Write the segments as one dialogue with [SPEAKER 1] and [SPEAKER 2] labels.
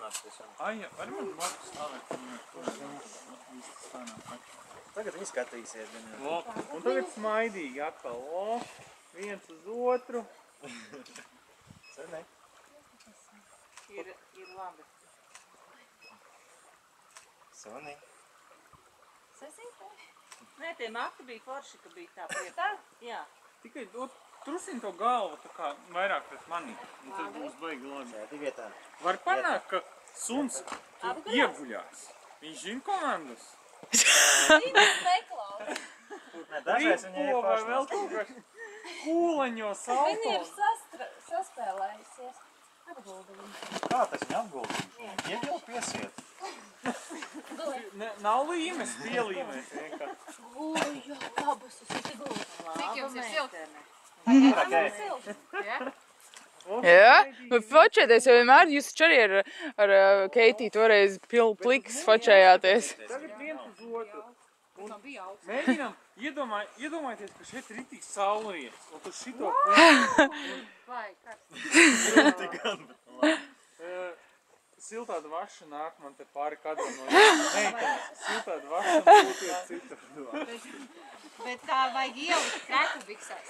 [SPEAKER 1] Ai, arī man blakus stāvēt,
[SPEAKER 2] Tagad viņi skatīsies.
[SPEAKER 1] un tagad smaidīgi atkal. Viens uz otru.
[SPEAKER 2] Sēdē.
[SPEAKER 3] Ir labi.
[SPEAKER 2] Sonī.
[SPEAKER 3] Nē, tie mati bija forši, ka bija tā priekā. Jā.
[SPEAKER 1] Tikai trusiņ to galvu tā kā vairāk pret mani. Un tad būs baigi labi.
[SPEAKER 2] Sēdi vietā.
[SPEAKER 1] Var panākt, ka suns ieguļās. Viņš zina komandas.
[SPEAKER 2] Dažreiz viņi ir
[SPEAKER 1] vai vēl kaut kā kūleņo salto.
[SPEAKER 4] Viņi ir saspēlējusies. Apgulda viņu.
[SPEAKER 2] Kā tas viņa apgulda? Iegļau piesiet.
[SPEAKER 1] Nav līmes, pielīmēs vienkārši.
[SPEAKER 4] Jā, labas, es esi gulda.
[SPEAKER 3] Cik jums ir silti?
[SPEAKER 5] Jā, bet fočēties jau vienmēr, jūs taču arī ar Keitiju toreiz pliks fočējāties.
[SPEAKER 1] Tagad viens uz otru. Mēģinām, iedomājieties, ka šeit ir ritīgi saulrietis. Un tu šito
[SPEAKER 4] Vai, kas?
[SPEAKER 1] siltā dvaša nāk man te pāri kadram no meitenes. Siltā dvaša būtu citur.
[SPEAKER 4] Bet tā vajag ielikt kreku biksēs.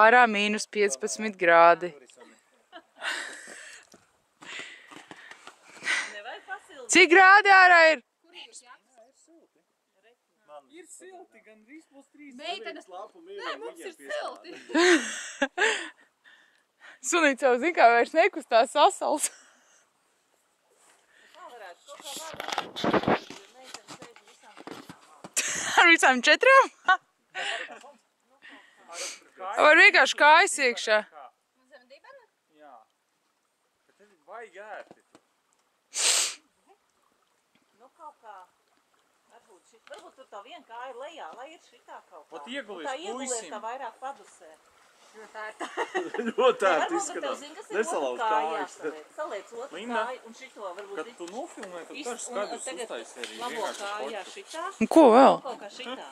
[SPEAKER 5] Ārā mīnus 15 grādi.
[SPEAKER 3] Nevajag pasildi.
[SPEAKER 5] Cik grādi ārā ir?
[SPEAKER 1] Ir silti, gan drīz būs 3.
[SPEAKER 4] Meitenes, nē, mums ir silti.
[SPEAKER 5] Sunīts jau zin, kā vairs nekustās sasals.
[SPEAKER 3] Tā varētu kaut kā varētu. Jo meitenes sēž visām visām.
[SPEAKER 5] Ar visām 4? Var vienkārši kājas iekšā.
[SPEAKER 4] Zem dibena?
[SPEAKER 1] Jā. Bet tev ir baigi ērti.
[SPEAKER 3] Nu kaut kā. Varbūt tur tā viena kāja lejā, lai ir šitā kaut kā.
[SPEAKER 1] Ot iegulies
[SPEAKER 3] Un tā iegulies
[SPEAKER 1] puisim.
[SPEAKER 3] tā vairāk padusē.
[SPEAKER 4] Jo tā ir tā.
[SPEAKER 2] Ļoti ērti
[SPEAKER 3] Varbūt, ka tev
[SPEAKER 2] izskatās.
[SPEAKER 3] zini, kas ir
[SPEAKER 2] Nesalauz
[SPEAKER 3] otru kāju
[SPEAKER 2] kājas.
[SPEAKER 3] jāsaliec. Saliec otru
[SPEAKER 1] Linda,
[SPEAKER 3] kāju un šito varbūt.
[SPEAKER 1] Kad tu nofilmē, tad
[SPEAKER 3] Iz-
[SPEAKER 1] dažs
[SPEAKER 3] un
[SPEAKER 1] skaidrs
[SPEAKER 3] tagad
[SPEAKER 1] uztaisi arī
[SPEAKER 3] labo
[SPEAKER 1] vienkārši
[SPEAKER 3] kāju, jā,
[SPEAKER 1] fotu.
[SPEAKER 3] šitā.
[SPEAKER 5] Un ko vēl?
[SPEAKER 3] Kaut kā šitā.